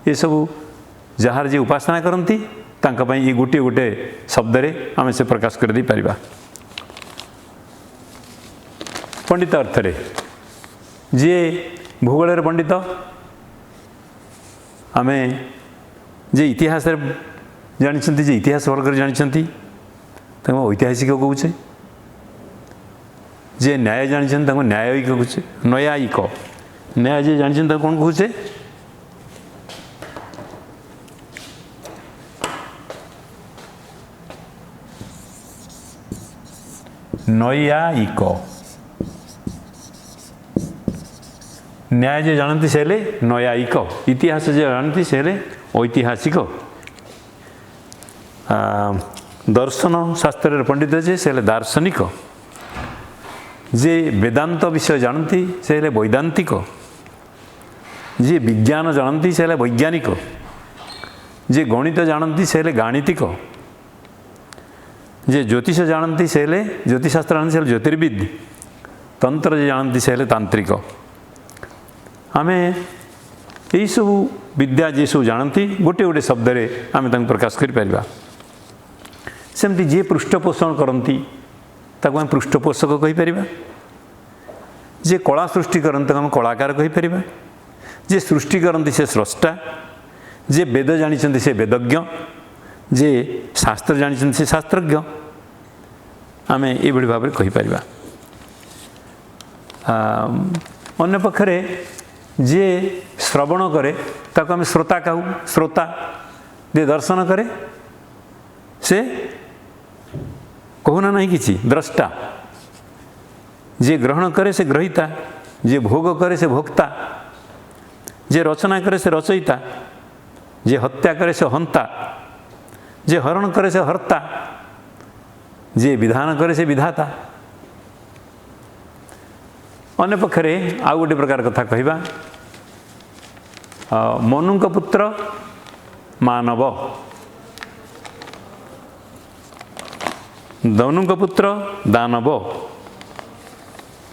ये सब जार जे उपासना करती ये गोटे गोटे शब्द रे आम से प्रकाश कर दे पारिबा। पंडित अर्थ रे जे भूगोल पंडित आमे जे इतिहास जानी जे इतिहास वर्ग जानी ऐतिहासिक कहूचे जे न्याय जानी न्यायिक कहूचे न्यायिक न्याय जे जानी कौन कहूचे नैयायिक न्याय जे जानती से न्यायिक इतिहास जे जानती से ऐतिहासिक दर्शन शास्त्र पंडित जे से दार्शनिक जे वेदांत विषय जानती से वैदांतिक जे विज्ञान जानती से वैज्ञानिक जे गणित जानती से गाणितिक जे ज्योतिष जानती से ज्योतिषशास्त्र जानती से ज्योतिर्विद तंत्र जे जानती से तांत्रिक आम यही सब विद्या जी सब जानती गोटे गोटे शब्द आम प्रकाश कर सेमती जी पृष्ठपोषण करती ताको आम पृष्ठपोषक कहीपर जे कला सृष्टि करते आम कलाकार कहीपर जे सृष्टि करती से स्रष्टा जे वेद जानी से वेदज्ञ जे शास्त्र जानी से शास्त्रज्ञ आम ये भाव में कहीपर अन्य पक्षरे जे श्रवण करे ताको आम श्रोता कहू श्रोता जे दर्शन करे से कहूना नहीं किसी द्रष्टा जे ग्रहण करे से ग्रहीता जे भोग करे से भोक्ता जे रचना करे से रचयिता जे हत्या करे से हंता जे हरण करे से हर्ता जे विधान करे से विधाता अन्य पक्षरे आउ गोटे प्रकार कथा कहवा मनुक पुत्र मानव दनु का पुत्र दानव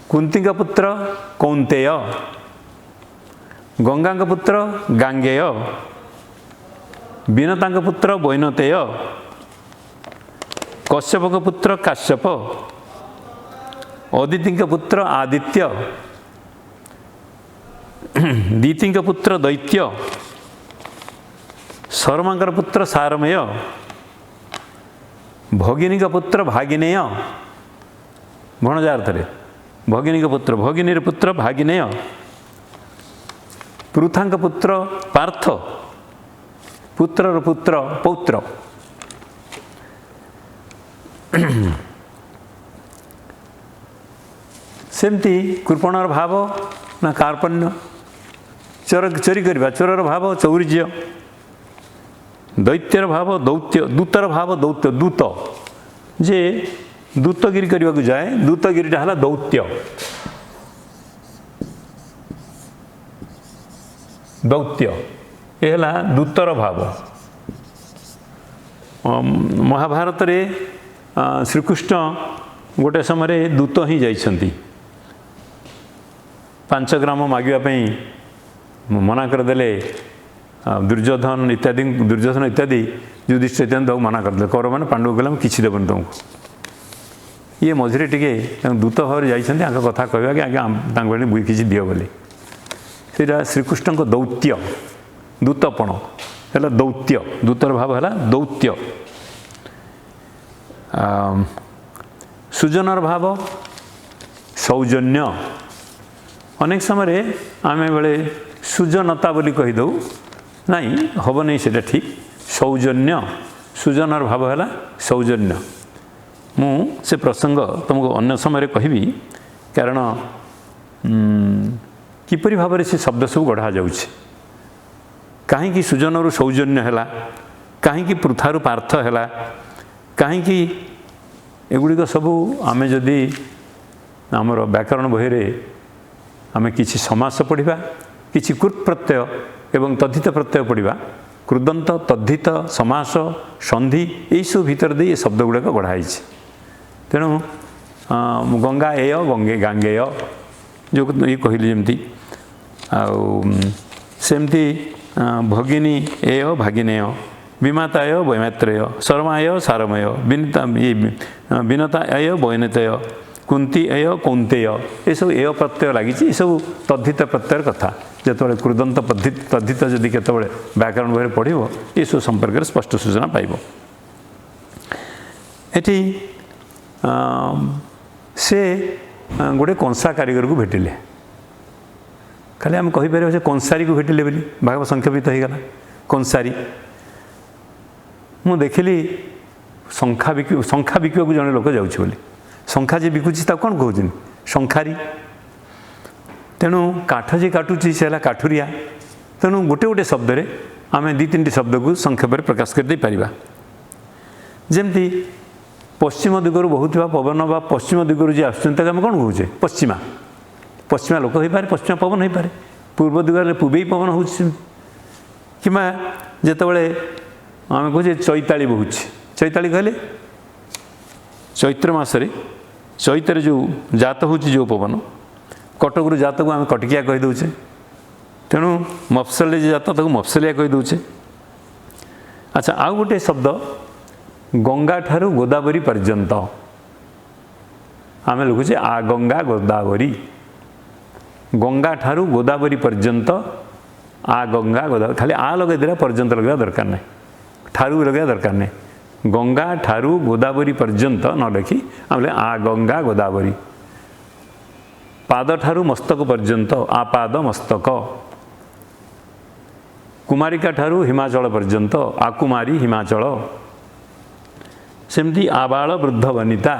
कुंती का पुत्र कौंतेय गंगा का पुत्र गांगेय विनता का पुत्र वैनतेय कश्यप का पुत्र काश्यप अदिति का पुत्र आदित्य दीति का पुत्र दैत्य शर्मा का पुत्र सारमेय भगिनी का पुत्र भागिनेय भणजार थे भगिनी का पुत्र भगिनी पुत्र भागिनेय पृथा का पुत्र पार्थ पुत्र पुत्र पौत्र सेमती कृपणर भाव ना कार्पण्य चोरी करवा चोरर भाव चौर्य दैत्यर भाव दौत्य दूतर भाव दौत्य दूत जे दूतगिरी करने को जाए दूतगिरीटा है दौत्य दौत्य ये है दूतर भाव महाभारत रे श्रीकृष्ण गोटे समय दूत ही जाइछंती 5 ग्राम मागिबापी मना करदेले दुर्योधन इत्यादि युधिष्ठिर इत्यादि मना करदे कौरव मैंने पांडव कहले किसी देवन तुमको ये मझे टे दूत भाव जाइछंती आंक कथा कहवा कि आगे बुई किसी दियो बोली सेटा श्रीकृष्ण को दौत्य दूतपण है दौत्य दूतर भाव है दौत्य सुजनर भाव सौजन्य अनेक समय आम बेले सुजनता बोली कहीदे नहीं हम नहीं से ठीक सौजन्य सुजनर भाव है सौजन्य मु से प्रसंग तुमको अन्य समय कहबी कारण किपरि भाव से शब्द सब गढ़ा जाउछि कहीं सुजन सौजन्य है कहीं पृथारू पार्थ है कहीं एगुड़िक सबू आम जदि आमर व्याकरण बही आम कि समास पढ़ा कि कृत प्रत्यय एवं तद्धित प्रत्यय पढ़ा कृदंत तद्धित समास संधि यही सब भीतर दे शब्द गुड़ाक गढ़ाई तेणु गंगा एय गंगे गांगेय जो ये कहली जमती सेमती भगिनी एय भागिनेय विमाताय वैमात्रेय शर्माय सारमय विनता एय वैनतेय कुंती एय कौंतेय ये सब एय प्रत्यय लगी सब तद्धित प्रत्यय कथा जो कृदंत तद्धित जदि केत व्याकरण बही पढ़ ये सब संपर्क में स्पष्ट सूचना पाइब एटी से गोटे कंसा कारीगर को भेटिले खाली आम कहीपर से कंसारी को भेटिले बोली भाग संक्षेपित हो गला कंसारी मु देखिली शंखा बिकवा को जड़े लोक जाऊँच बोली शंखा जी बिकुची कौन कहते शंखारी तेणु काठ जी काटुची से काठुरिया तेणु गोटे गोटे शब्द आम दी तीन शब्द को संक्षेप में प्रकाश कर दे पारिबा। जेमती पश्चिम दिगरु बहुतवा पवन बा पश्चिम दिगरु जे आसुचंत आम कौन कहूचे पश्चिमा पश्चिमा लोक हो पारे पश्चिमा पवन हो पारे पूर्व दिगरे पूर्वी पवन हो कि जितेबाला आम कहे चैताली बहुची चैताली कहले चैत्र मासरे चैत्र जो जात हो जो पवन कटकरू जात को आम कटकिया कहीदे तेणु मफसली जात ताको मफसलिया कहीदे। अच्छा आउ गोटे शब्द गंगा ठारू गोदावरी पर्यंत आम लिखुचे आ गंगा गोदावरी गंगा ठारू गोदावरी पर्यंत आ गंगा गोदावरी खाली आ लगे देला पर्यंत लगे दरकार नहीं ठारू लगे दरकार नहीं गंगा ठारू गोदावरी पर्यंत न लिखि आम आ गंगा गोदावरी पाद ठारू मस्तक पर्यंत आ पाद मस्तक कुमारिका ठारू हिमाचल पर्यंत आ कुमारी हिमाचल सेमती आबाल वृद्ध वनिता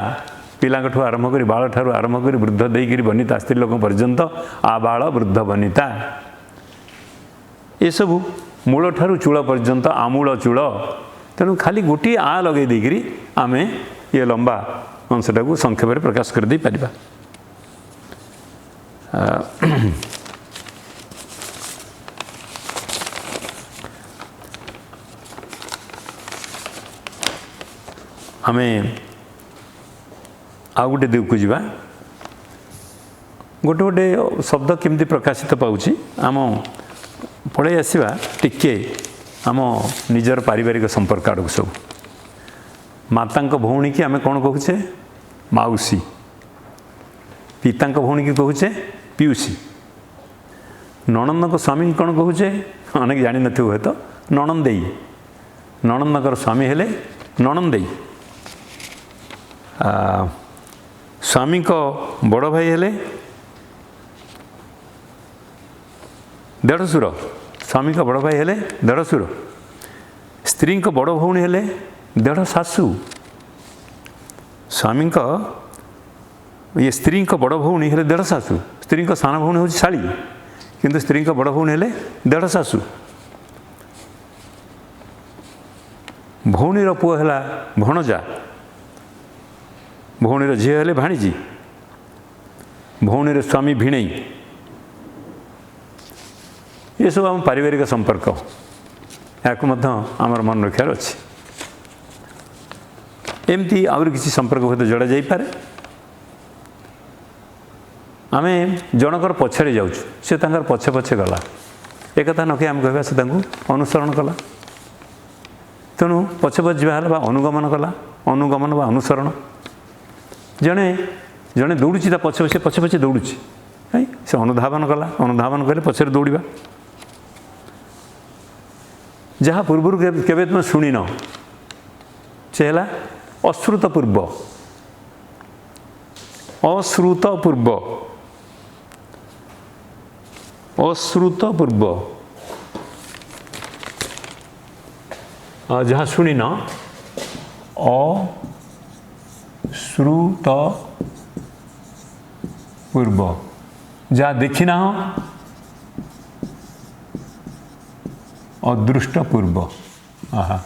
पिलाठू आरंभ कर बाल ठारू आरंभ कर वृद्ध देकर वनिता स्त्री लोक पर्यंत आबाल वृद्ध वनिता ये सब मूल ठारू चूल पर्यंत आमूल चूल तेणु खाली गोटे आ लगे देकरी आम ये लंबा अंशटा को संक्षेप में प्रकाश कर दे पारिबा। आम आउ गोटे दिग को जा गोटे गोटे शब्द केमती प्रकाशित पाऊँच आम पड़े आसवा टिके आम निजर पारिवारिक संपर्क आड़ सब माता भौणी की आम कौन कहूचे माउसी पिता भौणी की कहूचे पीयूसी नणंद स्वामी कौन कहूचे अनेक जानी नथिबो हुए तो नणंदेई नणंदकर स्वामी हेले नणंदेई स्वामी को बड़ भाई हेले देढ़सुर स्वामी का बड़ भाई हेले देढ़सुर स्त्री को बड़ भौणी हेले देढ़ सासू स्वामी को ये स्त्री को बड़ भौणी हेले देढ़ सासू स्त्री को सान भौणी हूँ शाड़ी किंतु स्त्री को बड़ भौणी हेले देढ़ सासू भौणीर पुओ हेला भणजा भौणीर झील हेले भाणीजी भौणीर स्वामी भिणई ये सब आम पारिवारिक संपर्क या आमर मन रखार अच्छे एमती आउरी किसी संपर्क सहित जोड़ा जाई पारे आम जनकर पछाड़ी जाऊँ से पछे पछे गला एक कथा नखे आम कह से अनुसरण कला तेणु पछे पछे जा अनुगमन कला अनुगमन बा अनुसरण जड़े जड़े दौड़ी पछे पछे पछे पछे दौड़ी से अनुधावन कला अनुधावन कले पछे दौड़ा जहाँ पूर्व केवे तुम शुणी न से है अश्रुतपूर्व अश्रुतपूर्व अश्रुतपूर्व जहाँ शुणी न अश्रुतपूर्व जहाँ देखी ना अदृष्टपूर्व आहा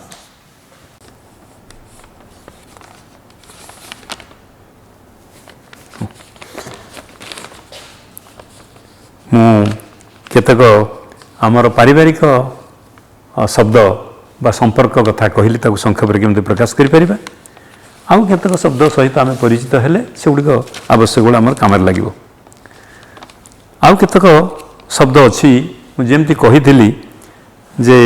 केतक आमर पारिवारिक शब्द बा संपर्क कथा कहली ताकू संक्षेप में केमती प्रकाश करि परिबा आउ केतक शब्द सहित आम परिचित हेले से गुड़िक आवश्यक गुड़ा आम काम लगे आउ केतक शब्द अच्छी जमती कही जे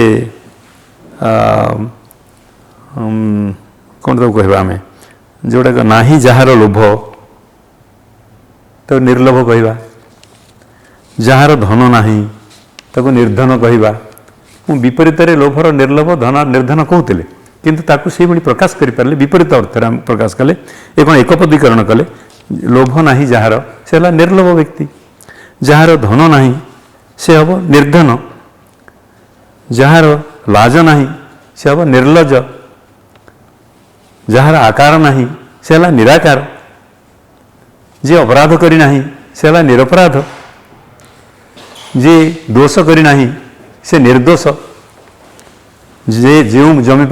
कौन तो कहवा आम जोड़ा नाही जार लोभ तो निर्लोभ कहवा जार धन नाही ताको निर्धन कहवा विपरीत लोभर निर्लोभ धन निर्धन कहते किंतु ताकू से भाई प्रकाश करें विपरीत अर्थ प्रकाश कले एक एकपदीकरण कले लोभ नाही जार से निर्लोभ व्यक्ति जार धन नाही से हम निर्धन जार लाज नाही से हम निर्लज जार आकार नाही से निराकार जे अपराध करी नाही से निरपराध जे दोष करी नाही से निर्दोष जे जो जमी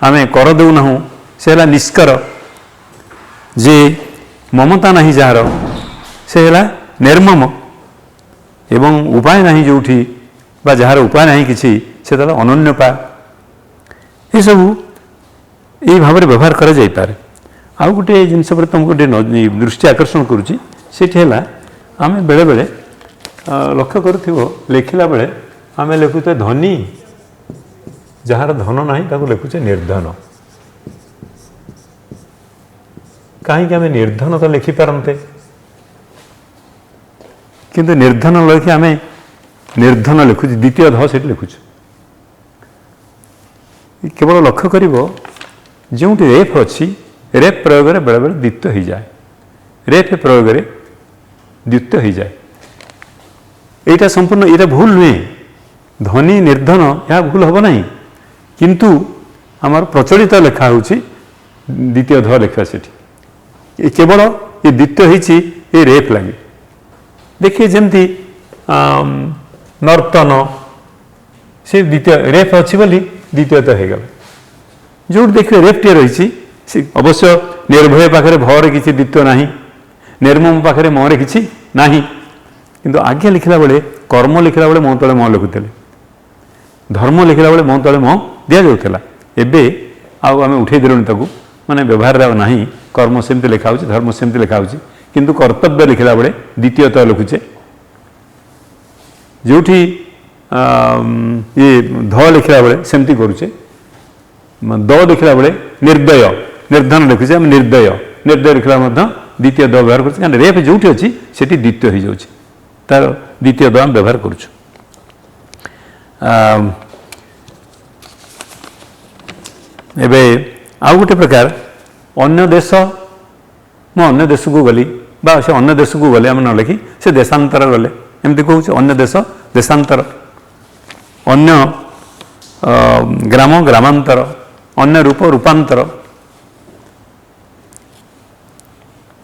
आम कर देना से है निष्कर जे ममता नहीं जार से है निर्मम एवं उपाय नहीं जो जार उपाय नहीं किसी से अनन्यपा ये सब ये भाव में व्यवहार कर जापे आउ गोटे जिनस पर तुमको गोटे दृष्टि आकर्षण करुच्ची आम बेले बेले लक्ष्य करूँ लिखला बेले आम लिखुचे धनी जार धन ना लिखुचे निर्धन कहीं आम निर्धन तो लिखिपारते किंतु निर्धन लिखि आम निर्धन लिखुचे द्वितीय ध से लिखुच केवल लक्ष्य कर जो रेफ अच्छी रेफ प्रयोग में बेले बेले द्वित्व हो जाए रेफ प्रयोग में द्वित्व हो जाए यहाँ संपूर्ण यहाँ भूल नुहे धनी निर्धन यह भूल हम ना किंतु आमर प्रचलित लेखा हूँ द्वितीय ध लेखा से केवल ये द्वितीय होती ये रेफ लगे देखिए जमती नर्तन से द्वितीय रेफ अच्छी बोली द्वितीयता हो गला जो देखिए रेफ टे रही अवश्य निर्भय पाखे भर किसी द्वितीय ना निर्मम पाखे मरे किसी ना किंतु आज्ञा लिखला बेले कर्म लिखला बेले मो तले म लिखुले धर्म लिखला बेले मो तले म दि जाऊला एबे आम उठे देलुनी माने व्यवहार ना कर्म सेमती लिखा हो धर्म सेमती लिखा हो किंतु कर्तव्य लिखला बेले द्वितीयता लिखुचे जो ये ध लिखला बेले सेमती करुचे द लिखला बेले निर्दय निर्धन लिखुचे आम निर्दय निर्दय लिखला द्वितीय द व्यवहार कर रेफ जो अच्छी से द्वितीय हो जाए तार द्वितीय द आम व्यवहार करुचु एबे आउ गोटे प्रकार अन्य देश मो अन्य देश को गली बा से अन्य देश को गले आम न लिखि से देशांतर गले एमती कहूँ अन्य देश देशांतर अन्य ग्राम ग्रामांतर अन्य रूप रूपांतर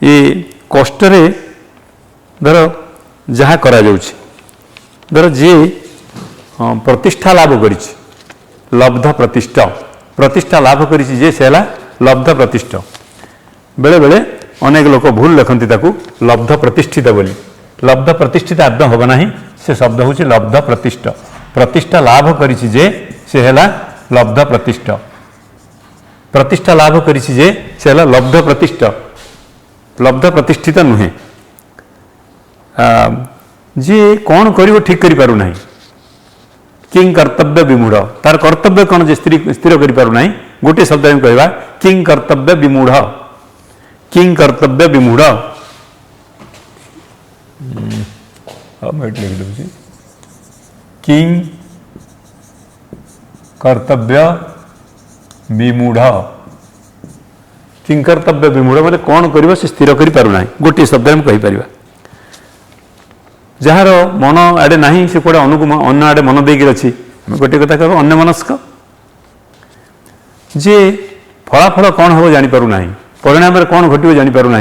ये कष्टरे धर जहाँ करा जाउछि धर जे प्रतिष्ठा लाभ करिछि लब्ध प्रतिष्ठा प्रतिष्ठा लाभ करिछि जे सेला लब्ध प्रतिष्ठा बेले बेले अनेक लोक भूल लिखती लब्ध प्रतिष्ठित बोली लब्ध प्रतिष्ठित आदम हम ना से शब्द हूँ लब्ध प्रतिष्ठा प्रतिष्ठा लाभ करिछि जे से है लब्ध प्रतिष्ठा प्रतिष्ठा लाभ करिछि जे से है लब्ध प्रतिष्ठा लब्ध प्रतिष्ठित नुहे जी कौन कर ठीक कर पारु नहीं किंग कर्तव्य विमूढ़ तार कर्तव्य कौन जे स्थिर कर पारु नहीं गोटे शब्द में कहवा किंग कर्तव्य विमूढ़ किंग कर्तव्य विमूढ़ लिख दूसरी किंग कर्तव्य विमूढ़ किंग कर्तव्य विमूढ़ मतलब कौन कर स्थिर कर पारु नहीं गोटे शब्द में कहीपर जार मन आड़े ना से कौटे अन्न आड़े मन देकर अच्छी गोटे कथा कह अन्य मनस्क जे फलाफल कौन हम जापर ना परिणाम कौन घटो जापर ना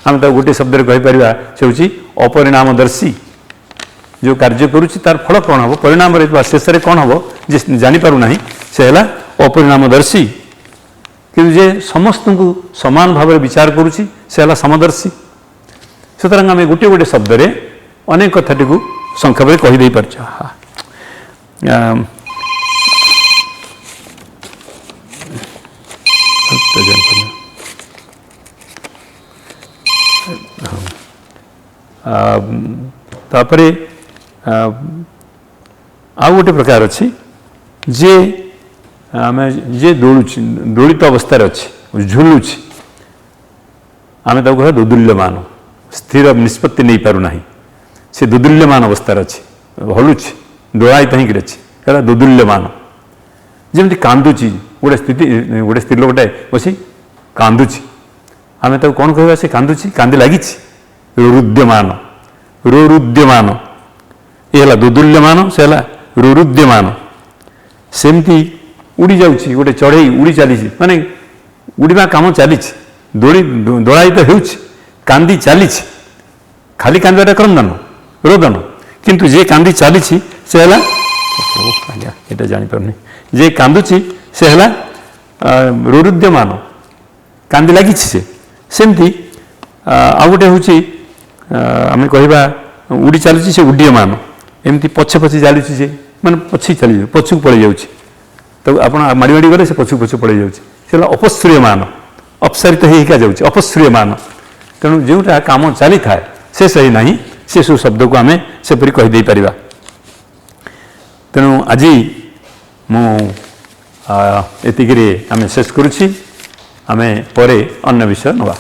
आम तो गोटे शब्द कहीपर से हूँ अपरिणामदर्शी जो कार्य करुच्ची तार फल कौन हम परिणाम शेष में कौन हम जे जापर ना से है अपरिणामदर्शी कि जे समस्त को समान भाव में विचार करुच्ची से है समदर्शी सुतरां आम गोटे गोटे शब्द अनेक कथाटी को संक्षेप में कहीदे पार तापरे आउ गोटे प्रकार अच्छी जे आम जे दोलित अवस्था अच्छी झुलुची आम कह दुदुल्यमान स्थिर निष्पत्ति नहीं पारु नहीं से दुदुल्यमान अवस्था अच्छी हलुची दोड़ायित ही अच्छी है दुदुल्यमान जमी कांदुची गोटे स्थिति गोटे स्त्री लोकटा बस कांदुची आम तो कौन कह से कांदुची कांदी लगी रुरुद्यमान रुरुद्यमान ये दुदुल्यमान से रुरुद्यमान सेमती उड़ी जाऊँगी गोटे चढ़ई उड़ी चली माने उड़वा कम चली दोड़ायित हो कांदी चली खाली कांदा क्रंदन रोदन किंतु जे कांदी चली से है यहाँ जापर जे कांदुची से है रुरुद्यमान कांदी लगी सेमती आ गोटे हूँ आम कह उड़ी चलुची से उड्डीयमान एमती पछे पछे चलुची से मैंने पछी चली पछक पड़े जाऊँगी तो आप माड़ी माड़ी गले से पछक पछक पड़े जाऊँगी से अपश्रूयमान अपसारित होगा जाऊँगी अपश्रूयमान तेणु जोटा कम चली थाए से सही ना से सब शब्द को आम सेपरी कहीदे पार तेणु आज मुझे आम शेष करुँची आम पर अन्य विषय नवा।